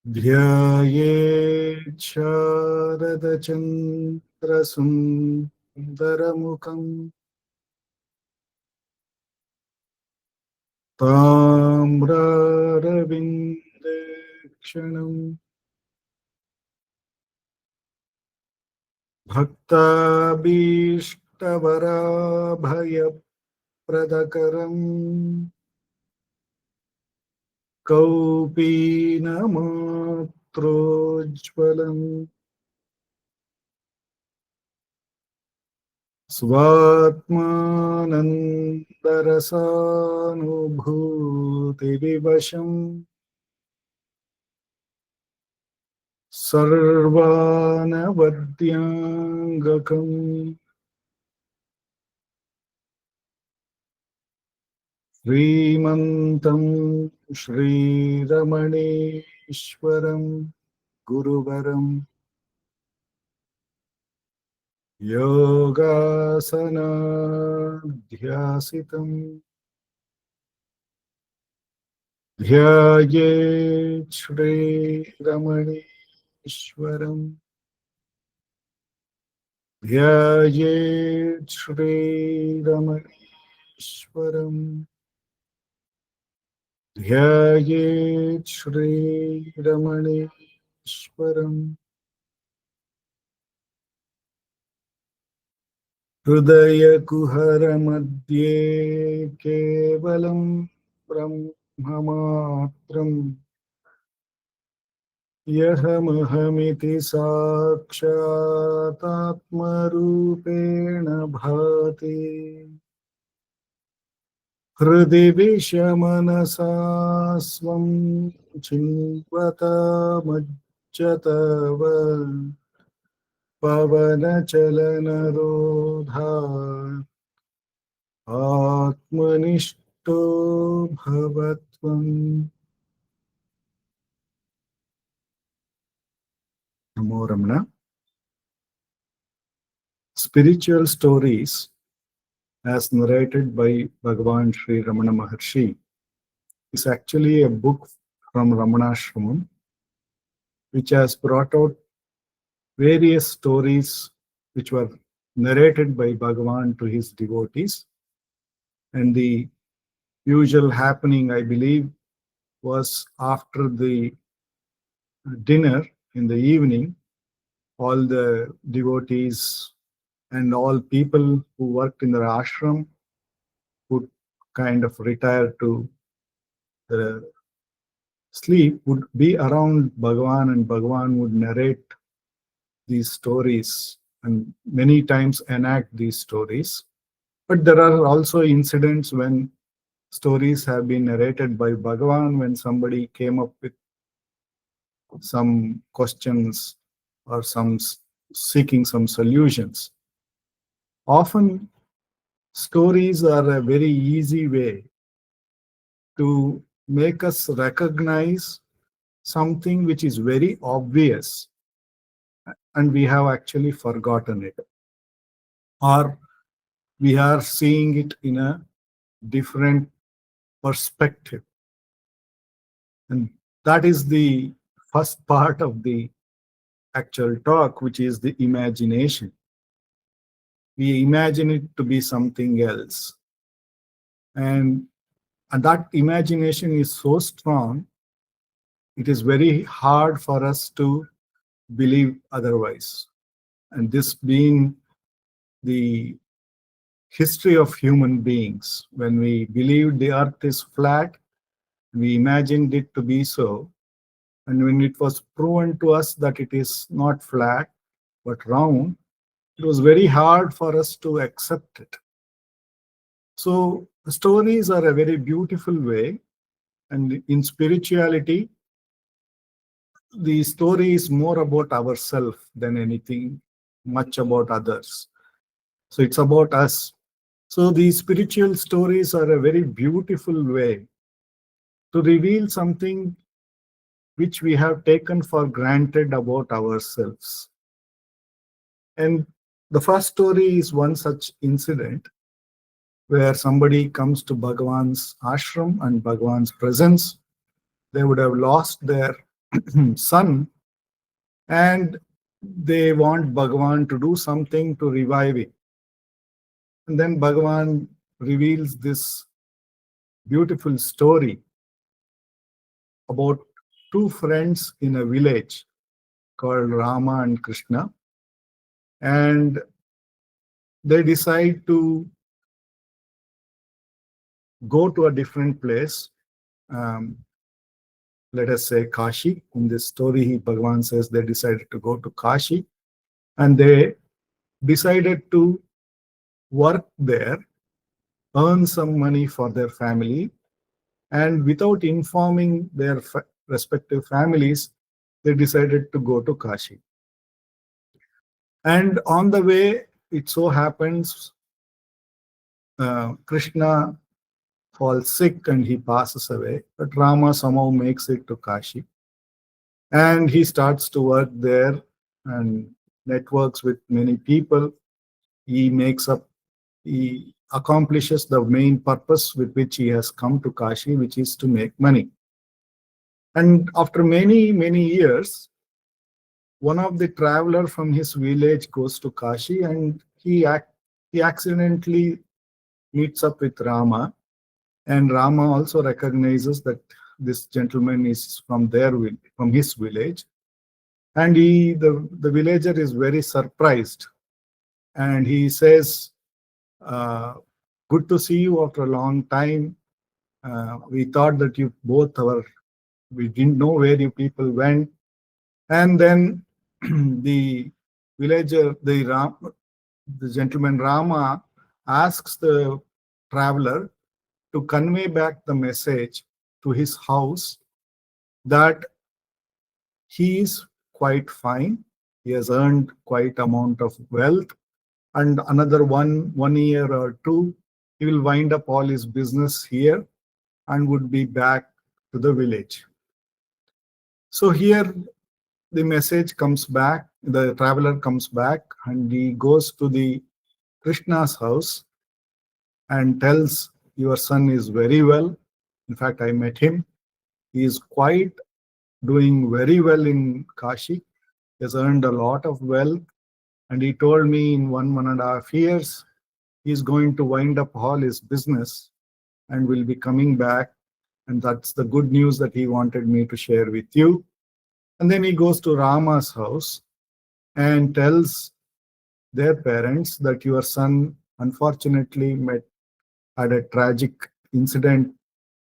ध्यायेत् शारदचन्द्रसुन्दरमुखम् ताम्रारविन्देक्षणम् भक्ताभीष्टवराभयप्रदकरम् कौपीनमात्रोज्ज्वलम् स्वात्मानन्दरसानुभूतिविवशम् सर्वानवद्याङ्गकम् श्रीमन्तं श्रीरमणेश्वरं गुरुवरं योगासनाध्यासितं ध्यायेत् श्रीरमणेश्वरं ध्यायेत् श्रीरमणेश्वरं ध्यायेत् श्रीरमणेश्वरम् हृदयकुहरमध्ये केवलं ब्रह्ममात्रम् यहमहमिति साक्षातात्मरूपेण भाति हृदि विषमनसा स्वं चिन्वतामज्जतव पवनचलनरोधा आत्मनिष्ठो भवत्वम्। Namo Ramana. Spiritual stories, as narrated by Bhagavan Sri Ramana Maharshi, is actually a book from Ashram, which has brought out various stories which were narrated by Bhagavan to his devotees. And the usual happening, I believe, was after the dinner in the evening, all the devotees and all people who worked in the ashram would kind of retire to the sleep, would be around Bhagavan, and Bhagavan would narrate these stories and many times enact these stories. But there are also incidents when stories have been narrated by Bhagavan when somebody came up with some questions or seeking some solutions. Often stories are a very easy way to make us recognize something which is very obvious and we have actually forgotten it, or we are seeing it in a different perspective. And that is the first part of the actual talk, which is the imagination. We imagine it to be something else. And that imagination is so strong, it is very hard for us to believe otherwise. And this being the history of human beings, when we believed the earth is flat, we imagined it to be so. And when it was proven to us that it is not flat, but round, it was very hard for us to accept it. So stories are a very beautiful way. And in spirituality, the story is more about ourselves than anything much about others. So it's about us. So these spiritual stories are a very beautiful way to reveal something which we have taken for granted about ourselves. And the first story is one such incident where somebody comes to Bhagavan's ashram and Bhagavan's presence. They would have lost their son, and they want Bhagavan to do something to revive him. And then Bhagavan reveals this beautiful story about two friends in a village called Rama and Krishna. And they decide to go to a different place. Let us say Kashi. In this story, Bhagavan says they decided to go to Kashi, and they decided to work there, earn some money for their family, and without informing their respective families, they decided to go to Kashi. And on the way, it so happens Krishna falls sick and he passes away, but Rama somehow makes it to Kashi. And he starts to work there and networks with many people. He accomplishes the main purpose with which he has come to Kashi, which is to make money. And after many, many years, one of the traveler from his village goes to Kashi, and he accidentally meets up with Rama. And Rama also recognizes that this gentleman is from his village. And the villager is very surprised. And he says, good to see you after a long time. We thought that we didn't know where you people went. And then the villager, the gentleman Rama asks the traveler to convey back the message to his house that he is quite fine. He has earned quite amount of wealth, and another one year or two, he will wind up all his business here and would be back to the village. So here the message comes back, the traveler comes back, and he goes to the Krishna's house and tells, your son is very well. In fact, I met him. He is quite doing very well in Kashi. He has earned a lot of wealth. And he told me in 1.5 years, he is going to wind up all his business and will be coming back. And that's the good news that he wanted me to share with you. And then he goes to Rama's house and tells their parents that your son unfortunately had a tragic incident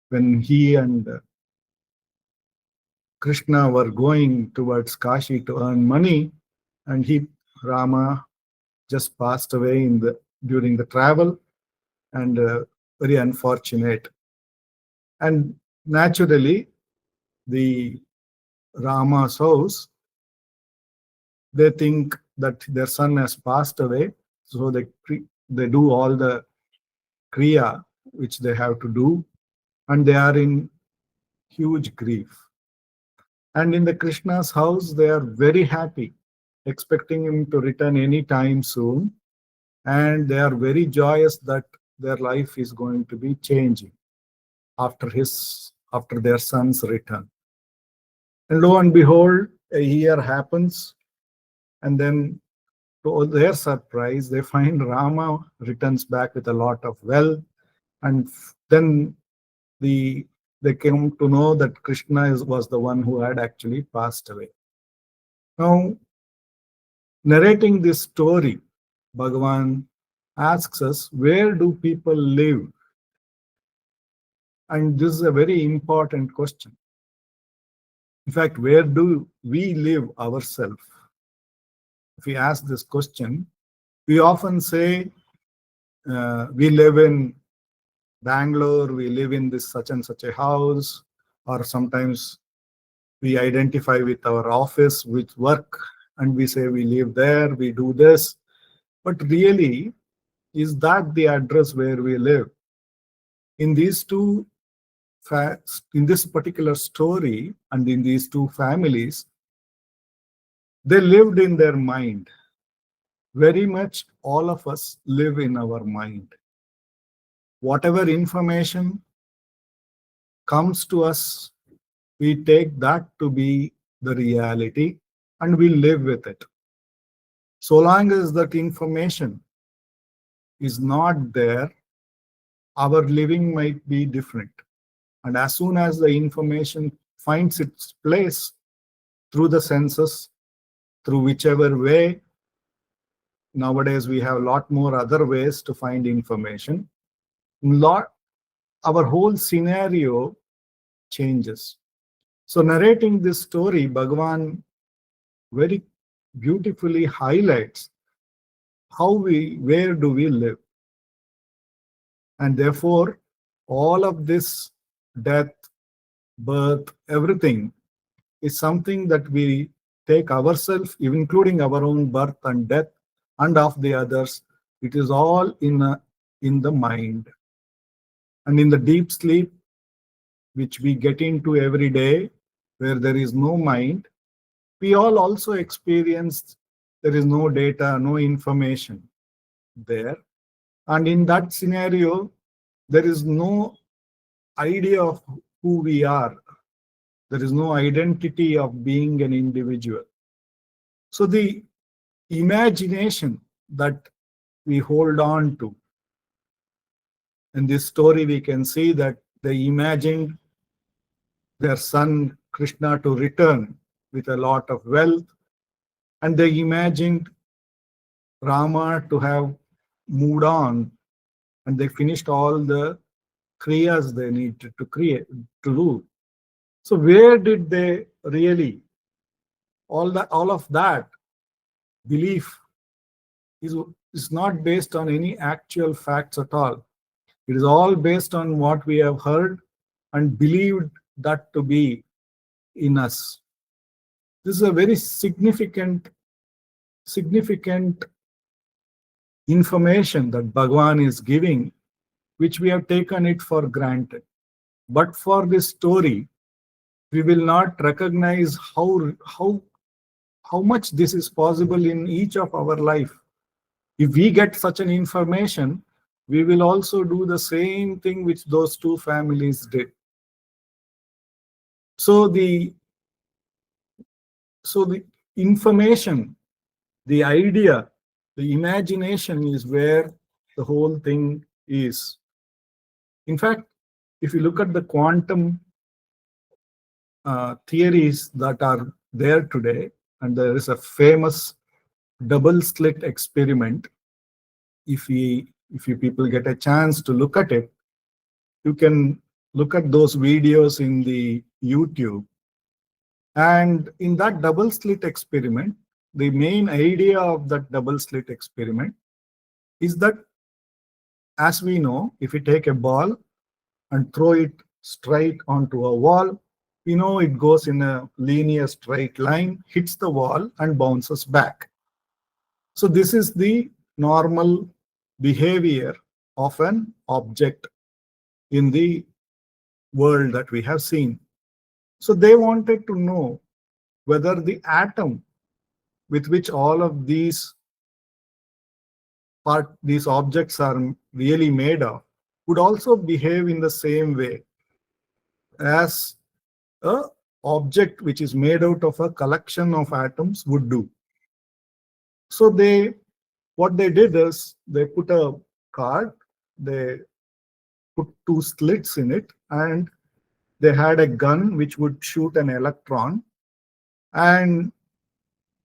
when he and Krishna were going towards Kashi to earn money, and Rama, just passed away during the travel, and very unfortunate. And naturally, the Rama's house, they think that their son has passed away, so they do all the kriya which they have to do, and they are in huge grief. And in the Krishna's house, they are very happy, expecting him to return any time soon, and they are very joyous that their life is going to be changing after their son's return. And lo and behold, a year happens, and then to their surprise, they find Rama returns back with a lot of wealth, and then they came to know that Krishna was the one who had actually passed away. Now, narrating this story, Bhagavan asks us, where do people live? And this is a very important question. In fact, where do we live ourselves? If we ask this question, we often say, we live in Bangalore, we live in this such and such a house, or sometimes we identify with our office, with work, and we say we live there, we do this. But really, is that the address where we live? In these two in this particular story and in these two families, they lived in their mind. Very much all of us live in our mind. Whatever information comes to us, We take that to be the reality and we live with it. So long as that information is not there, our living might be different. And as soon as the information finds its place through the senses, through whichever way, nowadays we have a lot more other ways to find information, our whole scenario changes. So narrating this story, Bhagavan very beautifully highlights where do we live. And therefore, all of this death, birth, everything is something that we take ourselves, including our own birth and death and of the others. It is all in the mind. And in the deep sleep, which we get into every day, where there is no mind, we all also experience there is no data, no information there. And in that scenario, there is no idea of who we are. There is no identity of being an individual. So the imagination that we hold on to, in this story we can see that they imagined their son Krishna to return with a lot of wealth, and they imagined Rama to have moved on, and they finished all the kriyas they needed to do. So where did they really, all of that belief is not based on any actual facts at all. It is all based on what we have heard and believed that to be in us. This is a very significant information that Bhagavan is giving, which we have taken it for granted. But for this story, we will not recognize how much this is possible in each of our life. If we get such an information, we will also do the same thing which those two families did. So the information, the idea, the imagination is where the whole thing is. In fact, if you look at the quantum theories that are there today, and there is a famous double slit experiment. If you people get a chance to look at it, you can look at those videos in the YouTube. And in that double slit experiment, the main idea of that double slit experiment is that, as we know, if you take a ball and throw it straight onto a wall, we know it goes in a linear straight line, hits the wall and bounces back. So this is the normal behavior of an object in the world that we have seen. So they wanted to know whether the atom with which all of these objects are really made of would also behave in the same way as a object which is made out of a collection of atoms would do. So what they did is they put a card, they put two slits in it, and they had a gun which would shoot an electron, and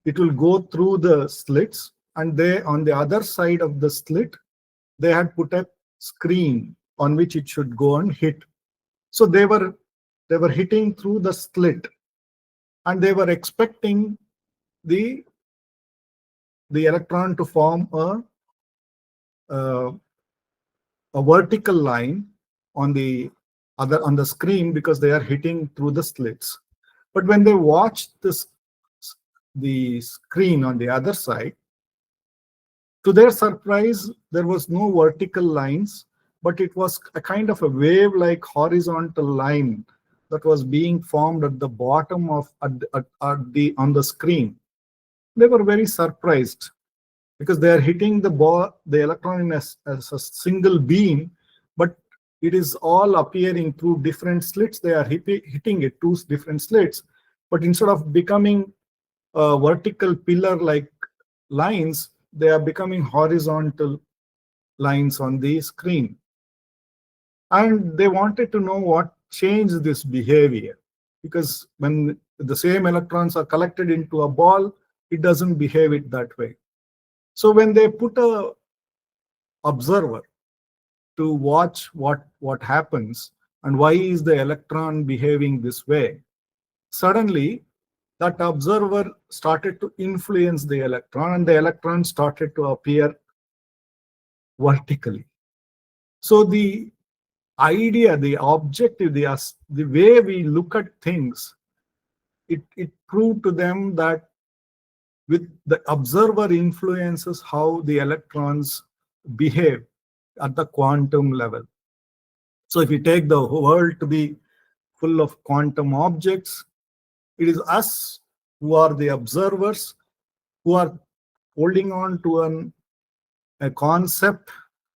it will go through the slits, and they, on the other side of the slit, they had put a screen on which it should go and hit. So they were hitting through the slit, and they were expecting the electron to form a vertical line on the screen, because they are hitting through the slits. But when they watched the screen on the other side, to their surprise, there was no vertical lines, but it was a kind of a wave-like horizontal line that was being formed at the bottom of on the screen. They were very surprised, because they are hitting the electron as a single beam, but it is all appearing through different slits. They are hitting it, two different slits. But instead of becoming vertical pillar-like lines, they are becoming horizontal lines on the screen. And they wanted to know what changed this behavior. Because when the same electrons are collected into a ball, it doesn't behave it that way. So when they put a observer to watch what happens and why is the electron behaving this way, suddenly that observer started to influence the electron and the electron started to appear vertically. So the idea, the objective, the way we look at things, it proved to them that with the observer influences how the electrons behave at the quantum level. So if you take the world to be full of quantum objects, it is us who are the observers, who are holding on to a concept,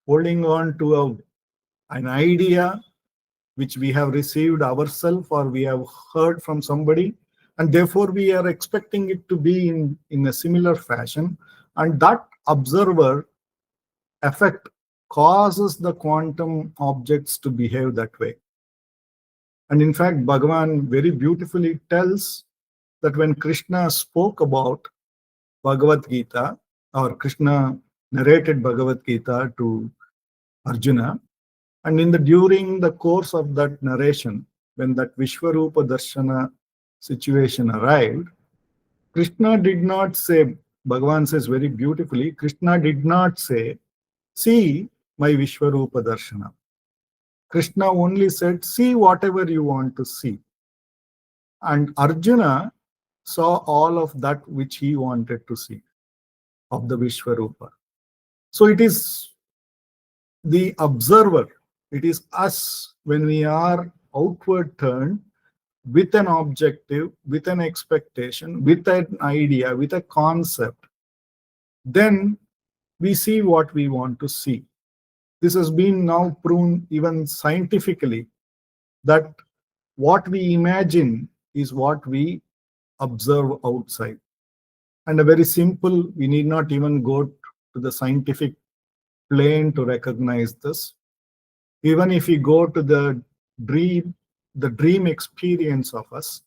holding on to an idea which we have received ourselves or we have heard from somebody, and therefore we are expecting it to be in a similar fashion, and that observer effect causes the quantum objects to behave that way. And in fact, Bhagavan very beautifully tells that when Krishna spoke about Bhagavad Gita, or Krishna narrated Bhagavad Gita to Arjuna, and during the course of that narration, when that Vishwarupa Darshana situation arrived, Krishna did not say, Bhagavan says very beautifully, Krishna did not say, see my Vishwarupa Darshana. Krishna only said, see whatever you want to see. And Arjuna saw all of that which he wanted to see of the Vishwarupa. So it is the observer, it is us when we are outward turned with an objective, with an expectation, with an idea, with a concept, then we see what we want to see. This has been now proven even scientifically that what we imagine is what we observe outside. And a very simple, we need not even go to the scientific plane to recognize this. Even if we go to the dream experience of us,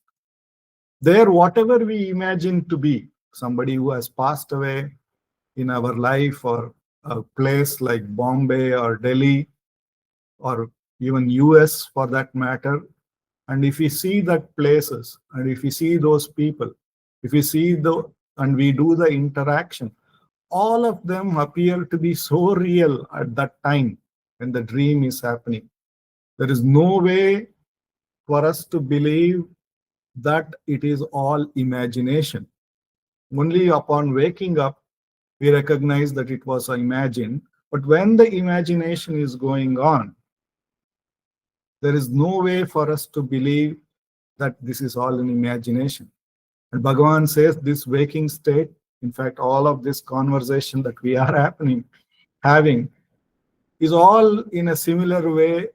there whatever we imagine to be, somebody who has passed away in our life, or a place like Bombay or Delhi, or even US for that matter, and if we see that places, and if we see those people, if we see and we do the interaction, all of them appear to be so real at that time when the dream is happening. There is no way for us to believe that it is all imagination. Only upon waking up, we recognize that it was imagined. But when the imagination is going on, there is no way for us to believe that this is all an imagination. And Bhagavan says this waking state, in fact, all of this conversation that we are having, is all in a similar way,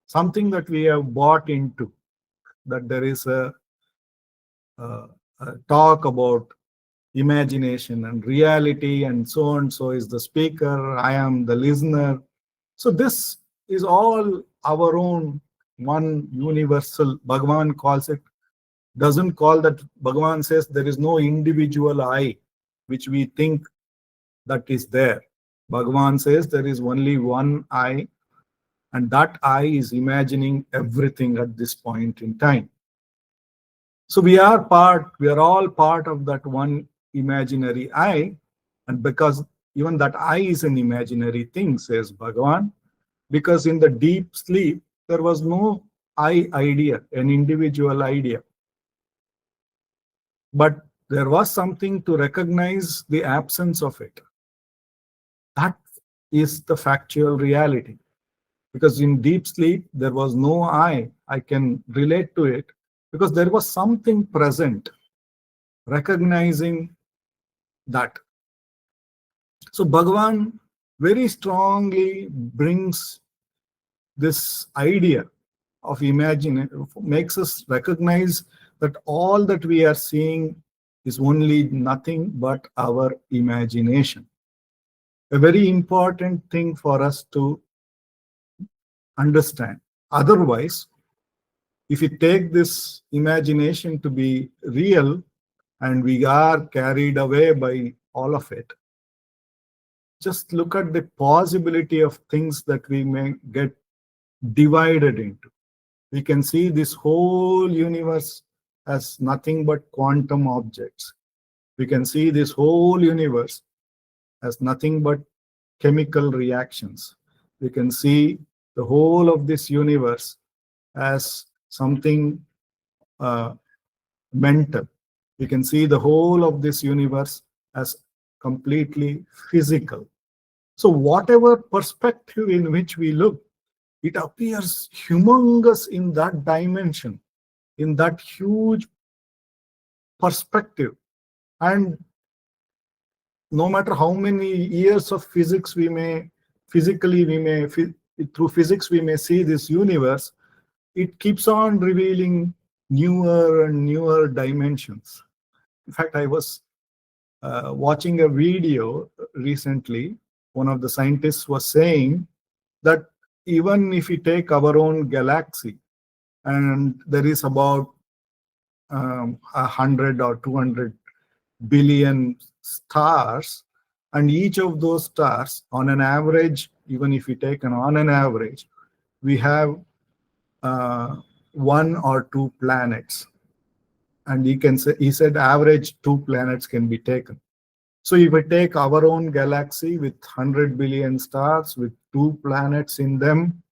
something that we have bought into, that there is a talk about imagination and reality, and so is the speaker, I am the listener. So this is all our own one universal, Bhagavan calls it, doesn't call that, Bhagavan says there is no individual I which we think that is there. Bhagavan says there is only one I, and that I is imagining everything at this point in time. So we are all part of that one imaginary I, and because even that I is an imaginary thing, says Bhagavan, because in the deep sleep, there was no I idea, an individual idea. But there was something to recognize the absence of it. That is the factual reality. Because in deep sleep, there was no I can relate to it, because there was something present, recognizing that. So Bhagavan very strongly brings this idea of imagine makes us recognize that all that we are seeing is only nothing but our imagination. A very important thing for us to understand. Otherwise, if we take this imagination to be real and we are carried away by all of it, just look at the possibility of things that we may get divided into. We can see this whole universe as nothing but quantum objects. We can see this whole universe as nothing but chemical reactions. We can see the whole of this universe as something mental. We can see the whole of this universe as completely physical. So whatever perspective in which we look, it appears humongous in that dimension, in that huge perspective. And no matter how many years of physics we may, through physics we may see this universe, it keeps on revealing newer and newer dimensions. In fact, I was watching a video recently. One of the scientists was saying that even if we take our own galaxy, and there is about 100 or 200 billion stars, and each of those stars, on an average, even if we take on an average, we have one or two planets. And he said average 2 planets can be taken. So if we take our own galaxy with 100 billion stars with 2 planets in them,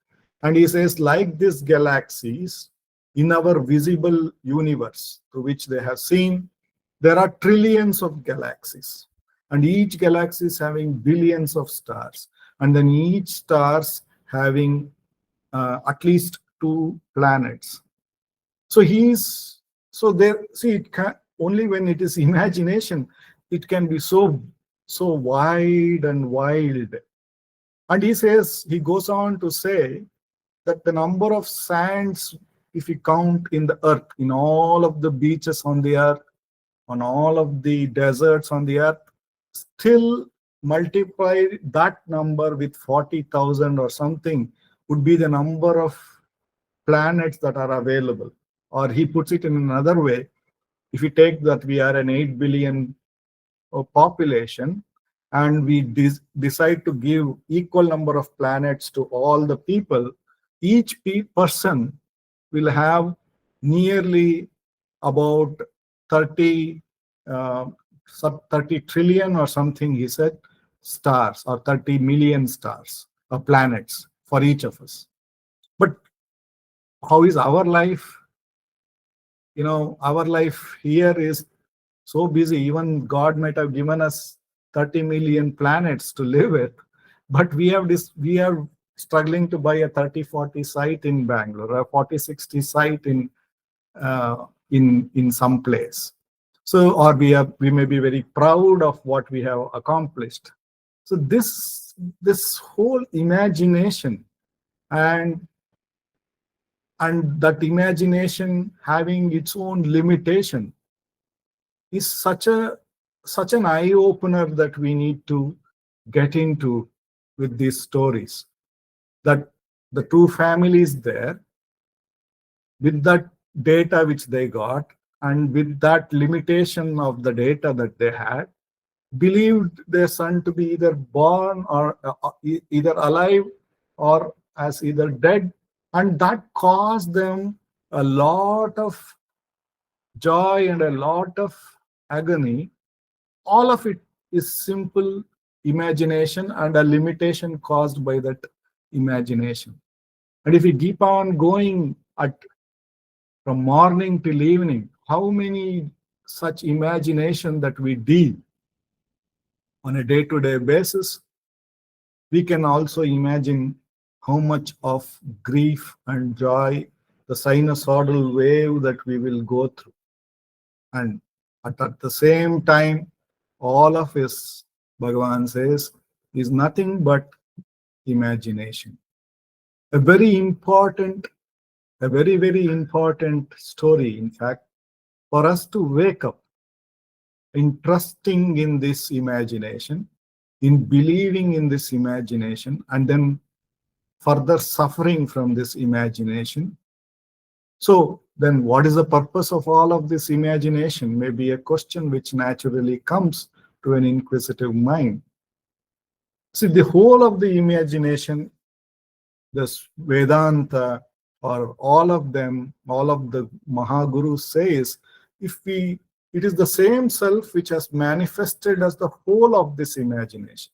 and he says like these galaxies in our visible universe to which they have seen, there are trillions of galaxies, and each galaxy is having billions of stars, and then each stars having at least 2 planets. So it can only when it is imagination, it can be so wide and wild. And he goes on to say that the number of sands, if you count in the earth, in all of the beaches on the earth, on all of the deserts on the earth, still multiply that number with 40,000 or something would be the number of planets that are available. Or he puts it in another way, if you take that we are an 8 billion population, and we decide to give equal number of planets to all the people, each person will have nearly about 30 trillion or something, he said, stars, or 30 million stars or planets for each of us. But how is our life? Our life here is so busy. Even God might have given us 30 million planets to live with, but we are struggling to buy a 30-40 site in Bangalore, a 40-60 site in some place. So, or we may be very proud of what we have accomplished. So this whole imagination, and that imagination having its own limitation, is such an eye opener that we need to get into with these stories. That the two families there, with that data which they got, and with that limitation of the data that they had, believed their son to be either born or either alive or as either dead, and that caused them a lot of joy and a lot of agony. All of it is simple imagination and a limitation caused by that imagination. And if we keep on going from morning till evening, how many such imagination that we deal on a day-to-day basis, we can also imagine how much of grief and joy, the sinusoidal wave that we will go through. And at the same time, all of this, Bhagavan says, is nothing but imagination. a very important, a very, very important story, in fact, for us to wake up in trusting in this imagination, in believing in this imagination, and then further suffering from this imagination. So then what is the purpose of all of this imagination? May be a question which naturally comes to an inquisitive mind. See, the whole of the imagination, this Vedanta, or all of them, all of the Mahagurus says, it is the same self which has manifested as the whole of this imagination.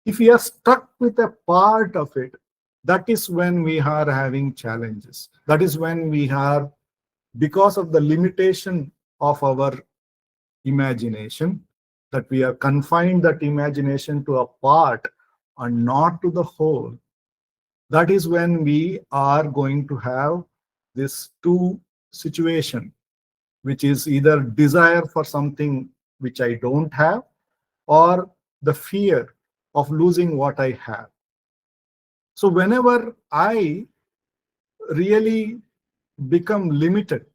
If we are stuck with a part of it, that is when we are having challenges. That is when we are, because of the limitation of our imagination, that we are confined that imagination to a part and not to the whole. That is when we are going to have this two situation, which is either desire for something which I don't have, or the fear of losing what I have. So whenever I really become limited,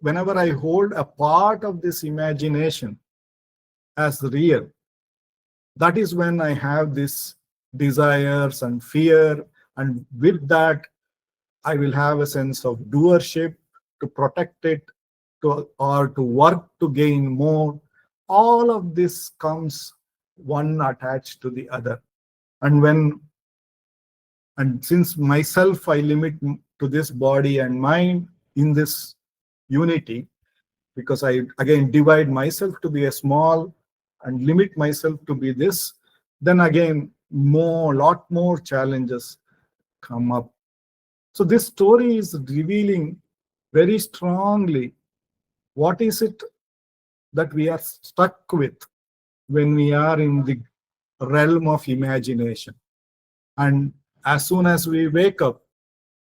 whenever I hold a part of this imagination as real, that is when I have this desires and fear, and with that I will have a sense of doership to protect it, or to work to gain more. All of this comes one attached to the other. And since myself I limit to this body and mind in this unity, because I again divide myself to be a small and limit myself to be this, then again lot more challenges come up. So this story is revealing very strongly what is it that we are stuck with when we are in the realm of imagination. And as soon as we wake up,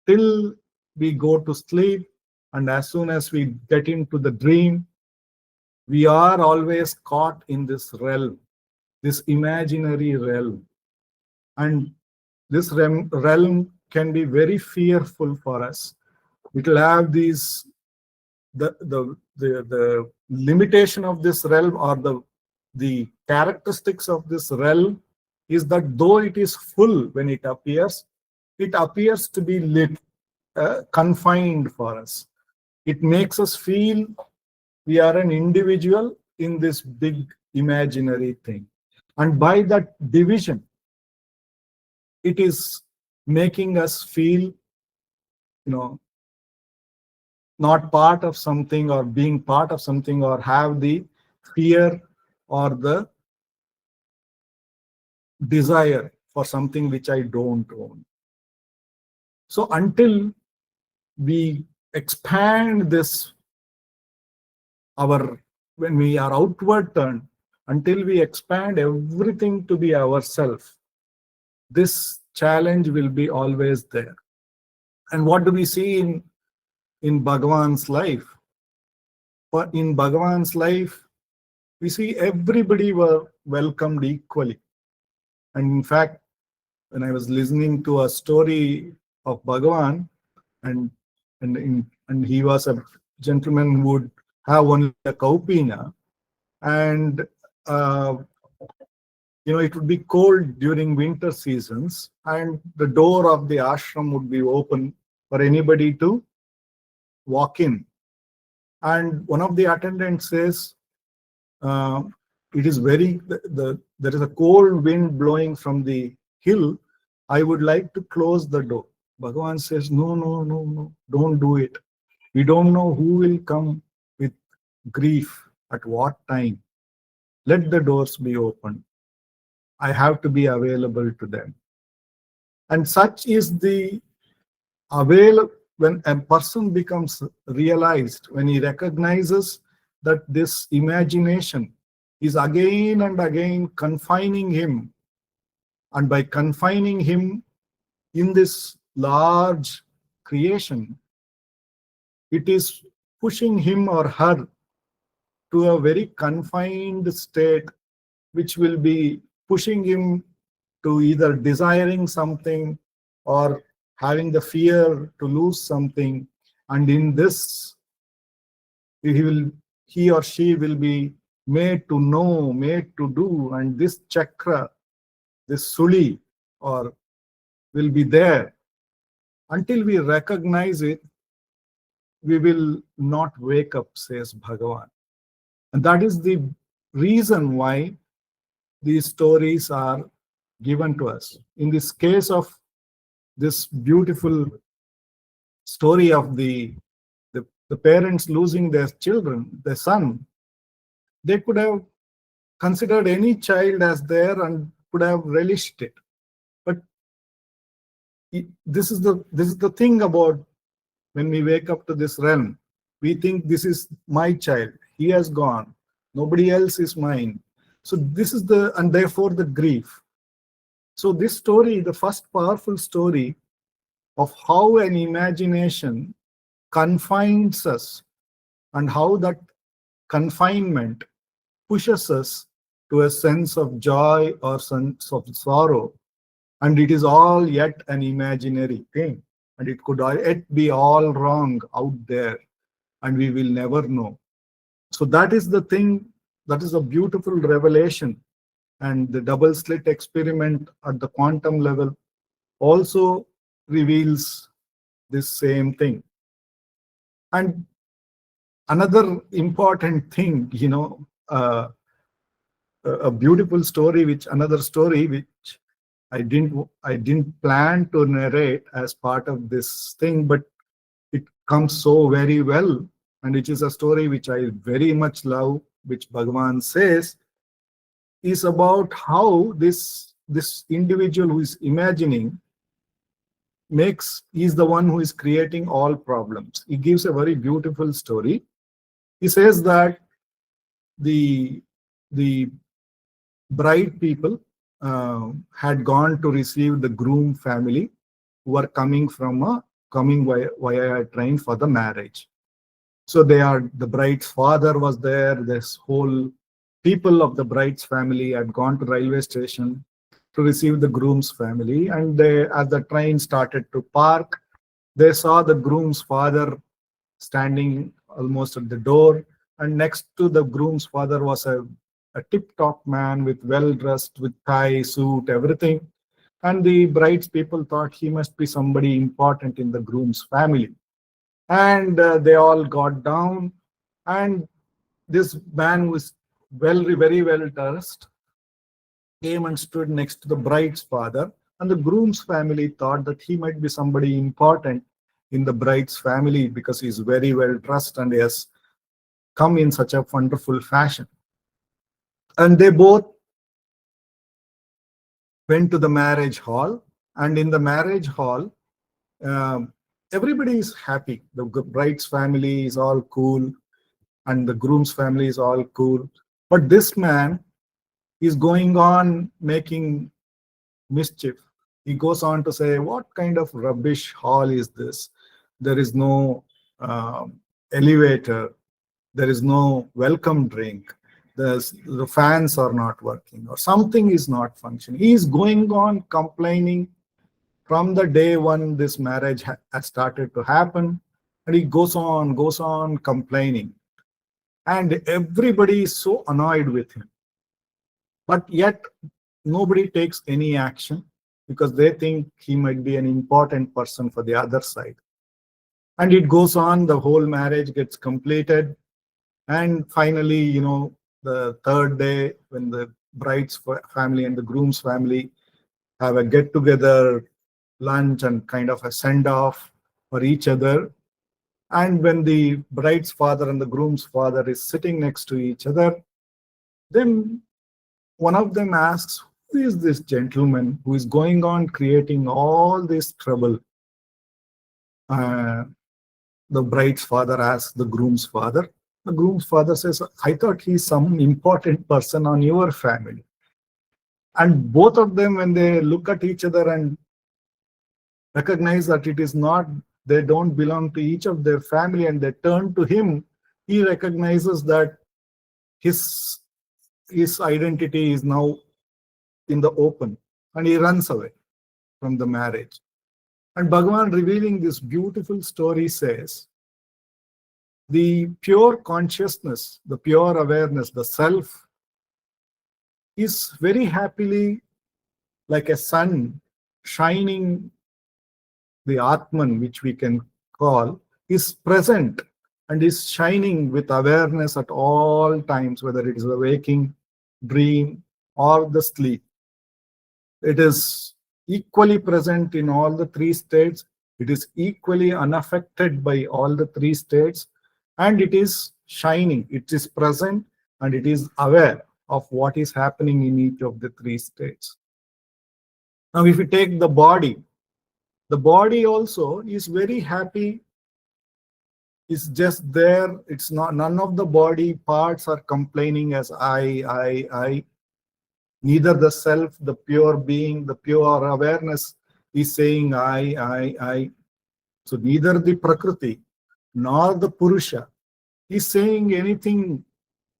till we go to sleep, and as soon as we get into the dream, we are always caught in this realm, this imaginary realm. And this realm can be very fearful for us. It will have these, the limitation of this realm, or the characteristics of this realm is that though it is full when it appears to be confined for us. It makes us feel we are an individual in this big imaginary thing. And by that division, it is making us feel, not part of something, or being part of something, or have the fear or the desire for something which I don't own. So until we expand this, when we are outward turned, until we expand everything to be ourself, this challenge will be always there. And what do we see in Bhagavan's life? For in Bhagavan's life, we see everybody were welcomed equally. And in fact, when I was listening to a story of Bhagavan, and he was a gentleman who would have only a kaupina, and it would be cold during winter seasons, and the door of the ashram would be open for anybody to walk in. And one of the attendants says, it is very, there is a cold wind blowing from the hill. I would like to close the door. Bhagavan says, no, don't do it. We don't know who will come with grief at what time. Let the doors be open. I have to be available to them. And such is the when a person becomes realized, when he recognizes that this imagination is again and again confining him, and by confining him in this large creation, it is pushing him or her to a very confined state, which will be pushing him to either desiring something, or having the fear to lose something. And in this, he will, he or she will be made to know, made to do, and this chakra, this suli, or will be there. Until we recognize it, we will not wake up, says Bhagavan. And that is the reason why these stories are given to us. In this case of this beautiful story of the parents losing their children, their son, they could have considered any child as there and could have relished it. But this is the thing about when we wake up to this realm. We think this is my child. He has gone. Nobody else is mine. So this is and therefore the grief. So this story, the first powerful story of how an imagination confines us and how that confinement pushes us to a sense of joy or sense of sorrow. And it is all yet an imaginary thing. And it could yet be all wrong out there. And we will never know. So that is the thing, that is a beautiful revelation. And the double slit experiment at the quantum level also reveals this same thing. And another important thing, a beautiful story, another story which I didn't plan to narrate as part of this thing, but it comes so very well, and it is a story which I very much love, which Bhagavan says is about how this individual who is imagining is the one who is creating all problems. He gives a very beautiful story. He says that the bride people had gone to receive the groom family who were coming via a train for the marriage. So the bride's father was there. This whole people of the bride's family had gone to railway station to receive the groom's family. And as the train started to park, they saw the groom's father standing almost at the door. And next to the groom's father was a tip-top man with well-dressed, with tie, suit, everything. And the bride's people thought he must be somebody important in the groom's family. And they all got down. And this man was very well dressed, came and stood next to the bride's father. And the groom's family thought that he might be somebody important in the bride's family because he's very well dressed and he has come in such a wonderful fashion. And they both went to the marriage hall. And in the marriage hall, everybody is happy. The bride's family is all cool and the groom's family is all cool. But this man is going on making mischief. He goes on to say, what kind of rubbish hall is this? There is no elevator. There is no welcome drink. The fans are not working or something is not functioning. He is going on complaining from the day one this marriage has started to happen. And he goes on complaining. And everybody is so annoyed with him. But yet nobody takes any action because they think he might be an important person for the other side. And it goes on, the whole marriage gets completed. And finally, the third day, when the bride's family and the groom's family have a get-together, lunch, and kind of a send-off for each other. And when the bride's father and the groom's father is sitting next to each other, then one of them asks, who is this gentleman who is going on creating all this trouble? The bride's father asks the groom's father. The groom's father says, I thought he's some important person on your family. And both of them, when they look at each other and recognize that it is not, they don't belong to each of their family, and they turn to him, he recognizes that his identity is now in the open, and he runs away from the marriage. And Bhagavan, revealing this beautiful story, says the pure consciousness, the pure awareness, the self, is very happily like a sun shining. The Atman, which we can call, is present and is shining with awareness at all times, whether it is the waking, dream, or the sleep. It is equally present in all the three states. It is equally unaffected by all the three states, and it is shining. It is present and it is aware of what is happening in each of the three states. Now, if we take the body also is very happy, is just there. It's not, none of the body parts are complaining as I. Neither the self, the pure being, the pure awareness is saying I. So neither the Prakriti nor the Purusha is saying anything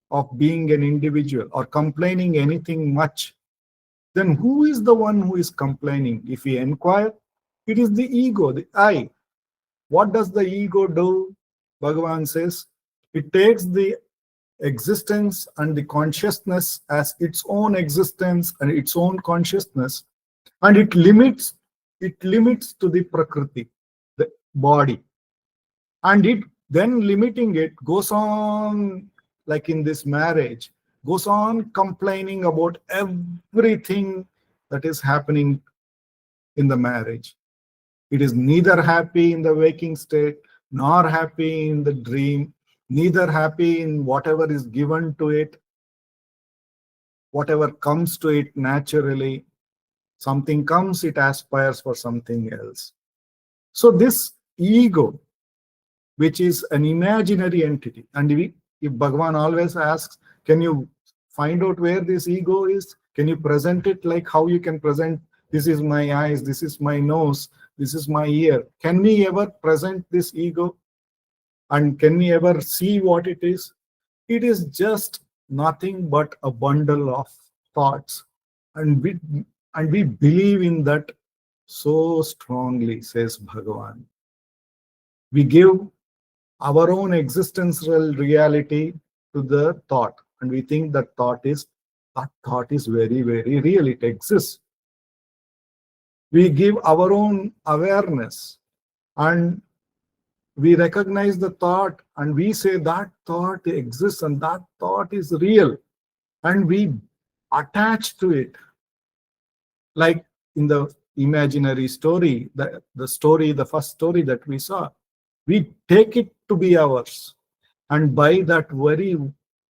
of being an individual or complaining anything much. Then who is the one who is complaining? If we inquire, it is the ego, the I. What does the ego do? Bhagavan says, it takes the existence and the consciousness as its own existence and its own consciousness, and it limits to the Prakriti, the body. And it then limiting it goes on, like in this marriage, goes on complaining about everything that is happening in the marriage. It is neither happy in the waking state, nor happy in the dream, neither happy in whatever is given to it, whatever comes to it naturally. Something comes, it aspires for something else. So this ego, which is an imaginary entity, and if Bhagavan always asks, can you find out where this ego is? Can you present it like how you can present, this is my eyes, this is my nose, this is my ear? Can we ever present this ego? And can we ever see what it is? It is just nothing but a bundle of thoughts. And we believe in that so strongly, says Bhagavan. We give our own existential reality to the thought, and we think that thought is very, very real. It exists. We give our own awareness, and we recognize the thought, and we say that thought exists and that thought is real, and we attach to it. Like in the imaginary story, the first story that we saw, we take it to be ours, and by that very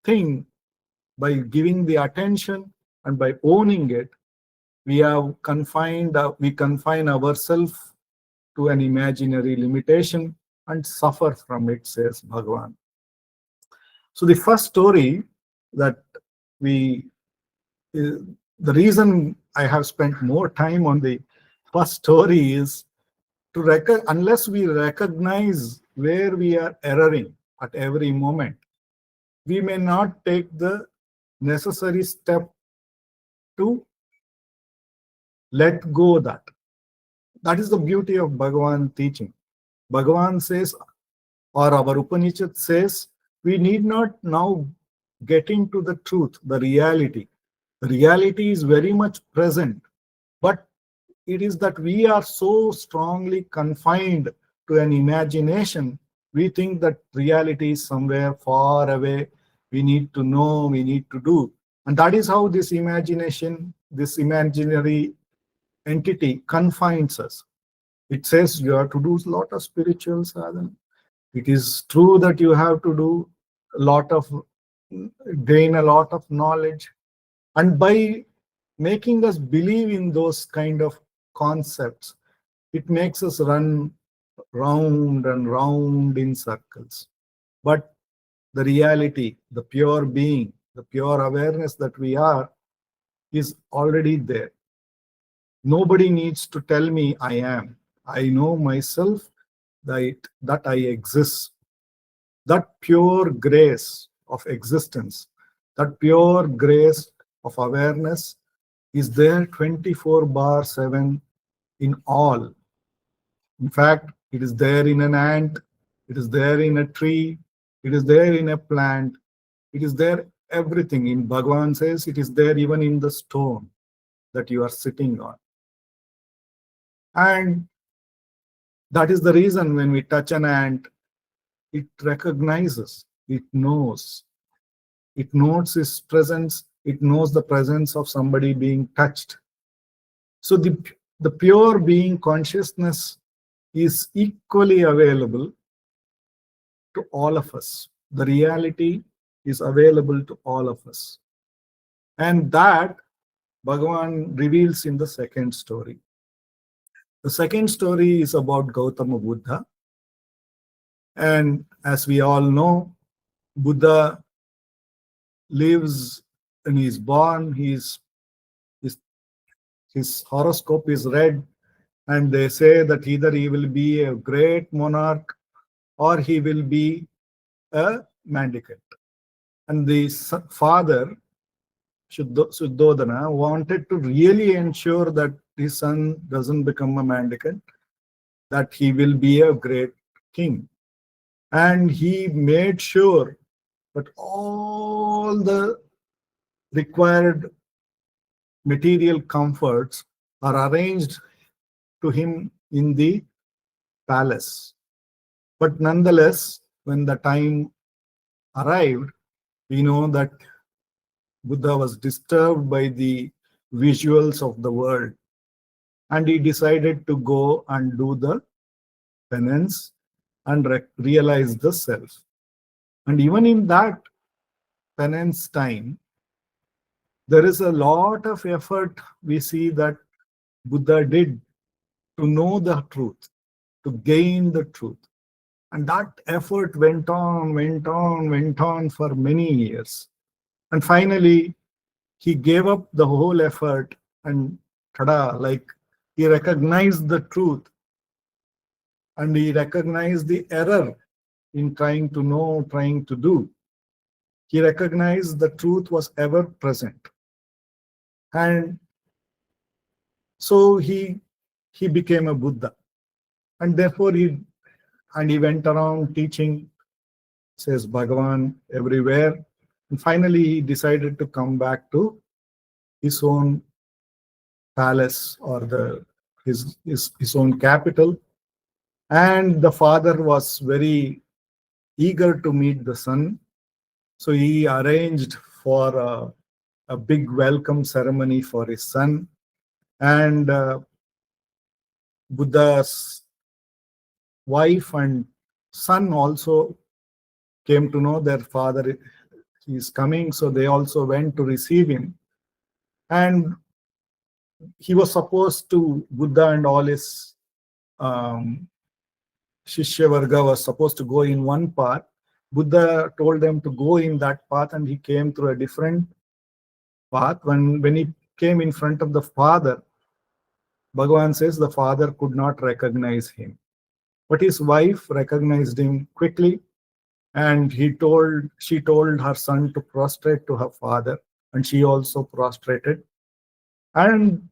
thing, by giving the attention and by owning it, we confine ourselves to an imaginary limitation and suffer from it, says Bhagavan. So the first story that the reason I have spent more time on the first story is unless we recognize where we are erring at every moment, we may not take the necessary step to let go that. That is the beauty of Bhagavan teaching. Bhagavan says, or our Upanishad says, we need not now get into the truth, the reality. The reality is very much present, but it is that we are so strongly confined to an imagination. We think that reality is somewhere far away. We need to know, we need to do. And that is how this imagination, this imaginary entity confines us. It says you have to do a lot of spiritual sadhana. It is true that you have to do gain a lot of knowledge. And by making us believe in those kind of concepts, it makes us run round and round in circles. But the reality, the pure being, the pure awareness that we are, is already there. Nobody needs to tell me I am. I know myself that I exist. That pure grace of existence, that pure grace of awareness is there 24/7 in all. In fact, it is there in an ant, it is there in a tree, it is there in a plant, it is there everything. In Bhagavan says it is there even in the stone that you are sitting on. And that is the reason when we touch an ant, it recognizes, it knows its presence, it knows the presence of somebody being touched. So the pure being consciousness is equally available to all of us. The reality is available to all of us. And that Bhagavan reveals in the second story. The second story is about Gautama Buddha. And as we all know, Buddha lives and he is born, his horoscope is read, and they say that either he will be a great monarch or he will be a mendicant. And the father, Shuddhodana, wanted to really ensure that his son doesn't become a mendicant, that he will be a great king. And he made sure that all the required material comforts are arranged to him in the palace. But nonetheless, when the time arrived, we know that Buddha was disturbed by the visuals of the world, and he decided to go and do the penance and realize the self. And even in that penance time, there is a lot of effort we see that Buddha did to know the truth, to gain the truth. And that effort went on for many years. And finally, he gave up the whole effort and tada, like he recognized the truth and he recognized the error in trying to know, trying to do. He recognized the truth was ever present. And so he became a Buddha. And therefore he went around teaching, says Bhagavan, everywhere. And finally he decided to come back to his own palace or his own capital. And the father was very eager to meet the son. So he arranged for a big welcome ceremony for his son. And Buddha's wife and son also came to know their father is coming. So they also went to receive him. And he was supposed to, Buddha and all his Shishya Varga was supposed to go in one path. Buddha told them to go in that path, and he came through a different path. When he came in front of the father, Bhagavan says the father could not recognize him. But his wife recognized him quickly, and she told her son to prostrate to her father, and she also prostrated. And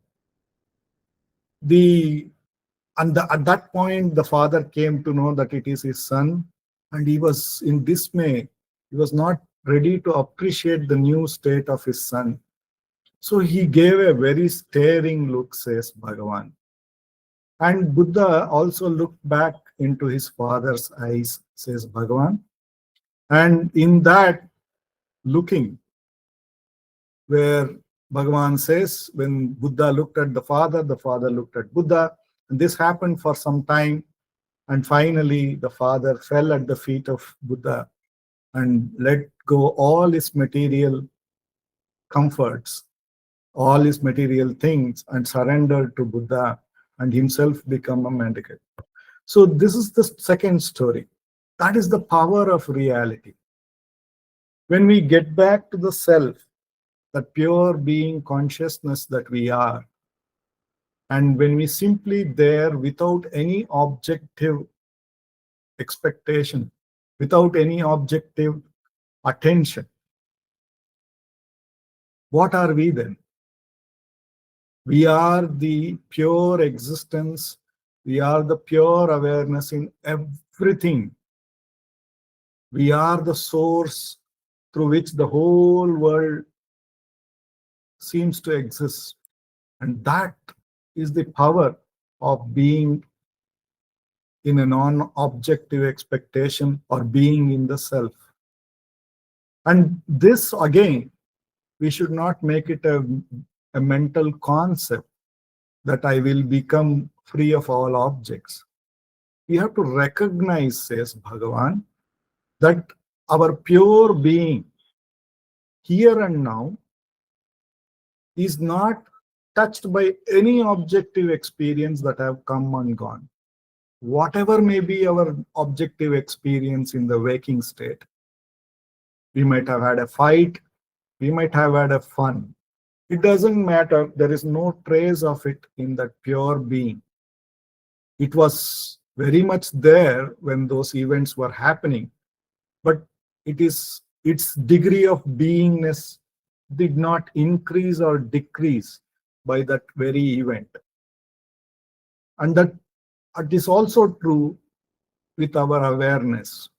at that point, the father came to know that it is his son, and he was in dismay. He was not ready to appreciate the new state of his son. So he gave a very staring look, says Bhagavan. And Buddha also looked back into his father's eyes, says Bhagavan. And in that looking, where Bhagavan says, when Buddha looked at the father looked at Buddha. And this happened for some time. And finally, the father fell at the feet of Buddha and let go all his material comforts, all his material things, and surrendered to Buddha and himself become a mendicant. So this is the second story. That is the power of reality. When we get back to the self, that pure being consciousness that we are, and when we simply there without any objective expectation, without any objective attention, what are we then? We are the pure existence We are the pure awareness in everything. We are the source through which the whole world seems to exist. And that is the power of being in a non objective expectation or being in the self. And this, again, we should not make it a mental concept that I will become free of all objects. We have to recognize, says Bhagavan, that our pure being here and now is not touched by any objective experience that have come and gone. Whatever may be our objective experience in the waking state, we might have had a fight, we might have had a fun. It doesn't matter. There is no trace of it in that pure being. It was very much there when those events were happening, but its degree of beingness did not increase or decrease by that very event. And that it is also true with our awareness.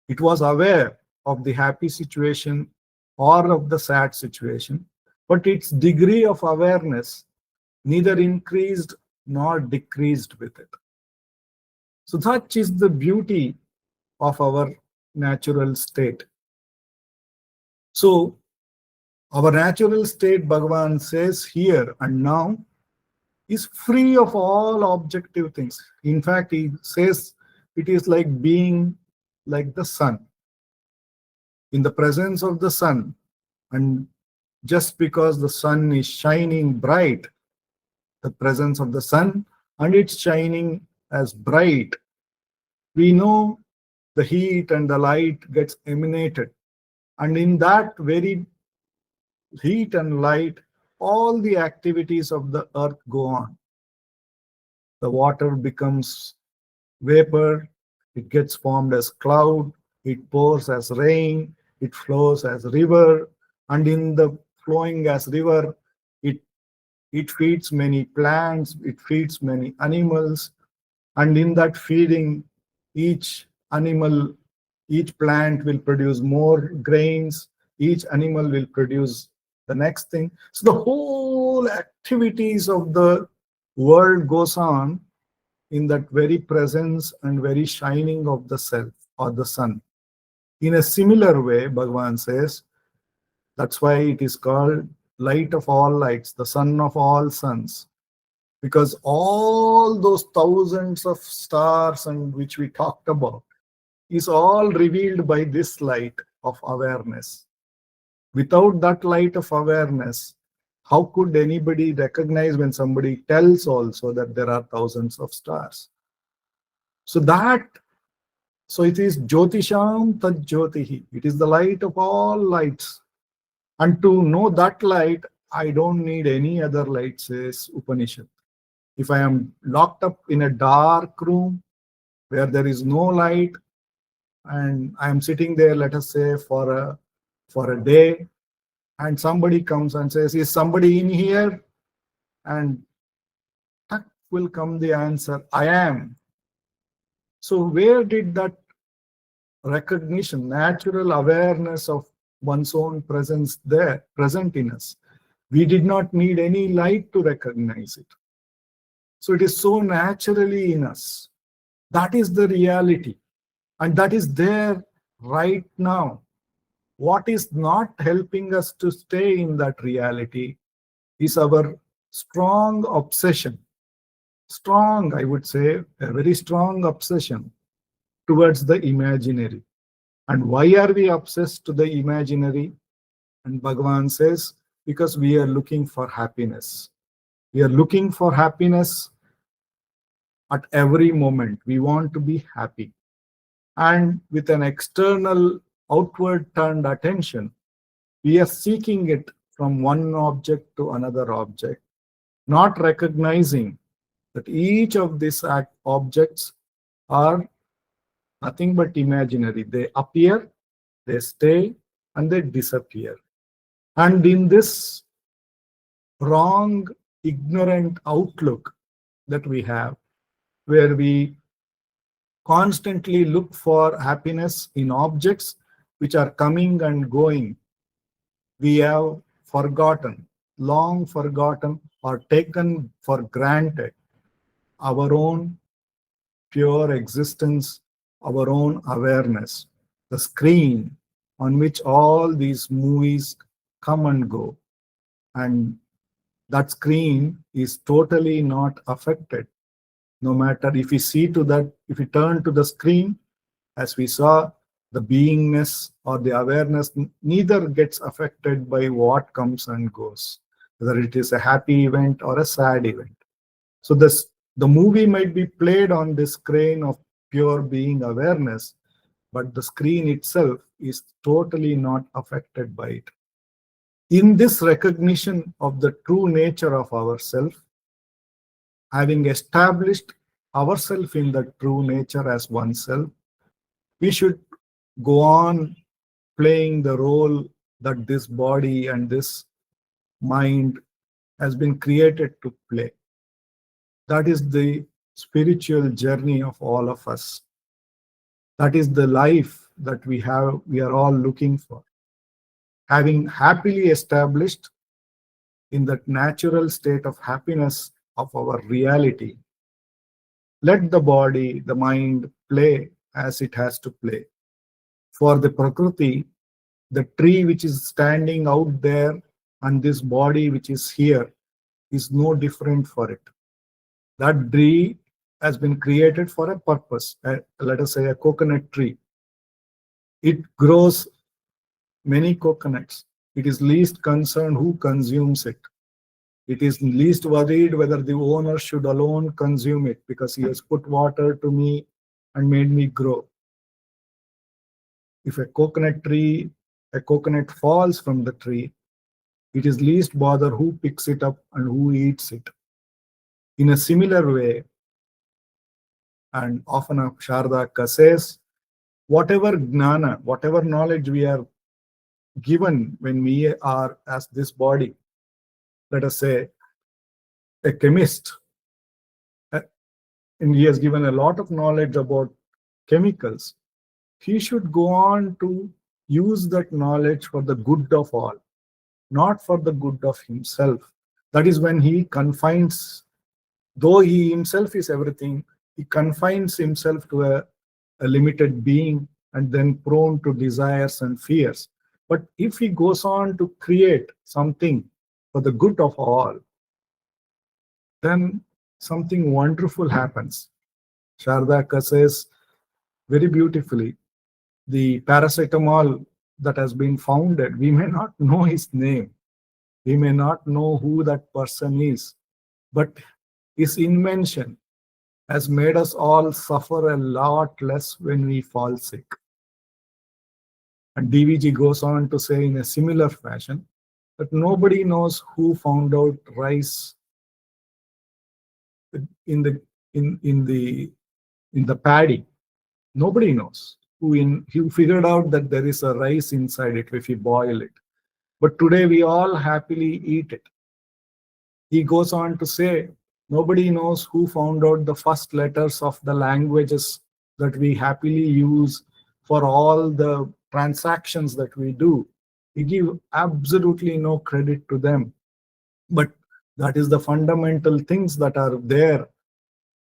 It was aware of the happy situation or of the sad situation, but its degree of awareness neither increased nor decreased with it. So that is the beauty of our natural state. So our natural state, Bhagavan says here and now, is free of all objective things. In fact, he says it is like being like the sun. In the presence of the sun, and just because the sun is shining bright, the presence of the sun, and it's shining as bright, we know the heat and the light gets emanated. And in that very heat and light, all the activities of the earth go on. The water becomes vapor, it gets formed as cloud, it pours as rain, it flows as river, and in the flowing as river, it feeds many plants, it feeds many animals, and in that feeding, each animal, each plant will produce more grains, each animal will produce the next thing. So the whole activities of the world goes on in that very presence and very shining of the self or the sun. In a similar way, Bhagavan says, that's why it is called light of all lights, the sun of all suns, because all those thousands of stars and which we talked about is all revealed by this light of awareness. Without that light of awareness, how could anybody recognize when somebody tells also that there are thousands of stars? So it is Jyotisham Tad Jyotihi. It is the light of all lights. And to know that light, I don't need any other light, says Upanishad. If I am locked up in a dark room where there is no light, and I am sitting there, let us say, for a day, and somebody comes and says, is somebody in here? And tuck will come the answer, I am. So where did that recognition, natural awareness of one's own presence there, present in us? We did not need any light to recognize it. So it is so naturally in us. That is the reality. And that is there right now. What is not helping us to stay in that reality is our strong obsession. Strong, I would say, a very strong obsession towards the imaginary. And why are we obsessed to the imaginary? And Bhagavan says, because we are looking for happiness. We are looking for happiness at every moment. We want to be happy. And with an external, outward turned attention, we are seeking it from one object to another object, not recognizing that each of these objects are nothing but imaginary. They appear, they stay, and they disappear. And in this wrong, ignorant outlook that we have, where we constantly look for happiness in objects which are coming and going. We have forgotten, long forgotten, or taken for granted our own pure existence, our own awareness, the screen on which all these movies come and go. And that screen is totally not affected. No matter if we see to that, if we turn to the screen, as we saw, the beingness or the awareness neither gets affected by what comes and goes, whether it is a happy event or a sad event. So the movie might be played on the screen of pure being awareness, but the screen itself is totally not affected by it. In this recognition of the true nature of ourself, having established ourself in the true nature as oneself, we should go on playing the role that this body and this mind has been created to play. That is the spiritual journey of all of us. That is the life that we are all looking for. Having happily established in that natural state of happiness of our reality, let the body, the mind play as it has to play. For the Prakriti, the tree which is standing out there and this body which is here is no different for it. That tree has been created for a purpose. Let us say a coconut tree. It grows many coconuts. It is least concerned who consumes it. It is least worried whether the owner should alone consume it because he has put water to me and made me grow. If a coconut falls from the tree, it is least bother who picks it up and who eats it. In a similar way, and often Shardaka says, whatever gnana, whatever knowledge we are given when we are as this body, let us say a chemist, and he has given a lot of knowledge about chemicals, he should go on to use that knowledge for the good of all, not for the good of himself. That is when he confines, though he himself is everything, he confines himself to a limited being and then prone to desires and fears. But if he goes on to create something for the good of all, then something wonderful happens. Shardaka says very beautifully, the paracetamol that has been founded, we may not know his name, we may not know who that person is, but his invention has made us all suffer a lot less when we fall sick. And DVG goes on to say in a similar fashion that nobody knows who found out rice in the paddy. Nobody knows who figured out that there is a rice inside it if you boil it. But today we all happily eat it. He goes on to say, nobody knows who found out the first letters of the languages that we happily use for all the transactions that we do. We give absolutely no credit to them. But that is the fundamental things that are there.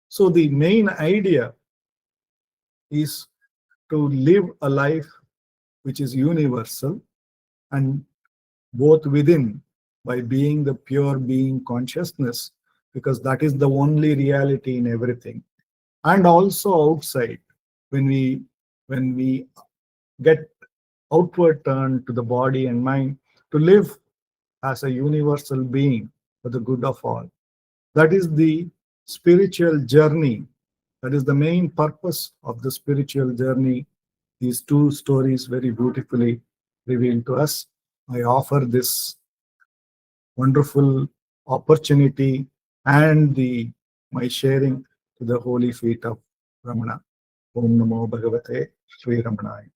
So the main idea is to live a life which is universal and both within by being the pure being consciousness, because that is the only reality in everything, and also outside when we get outward turned to the body and mind to live as a universal being for the good of all. That is the spiritual journey. That is the main purpose of the spiritual journey. These two stories very beautifully reveal to us. I offer this wonderful opportunity and my sharing to the holy feet of Ramana. Om Namo Bhagavate Sri Ramanaya.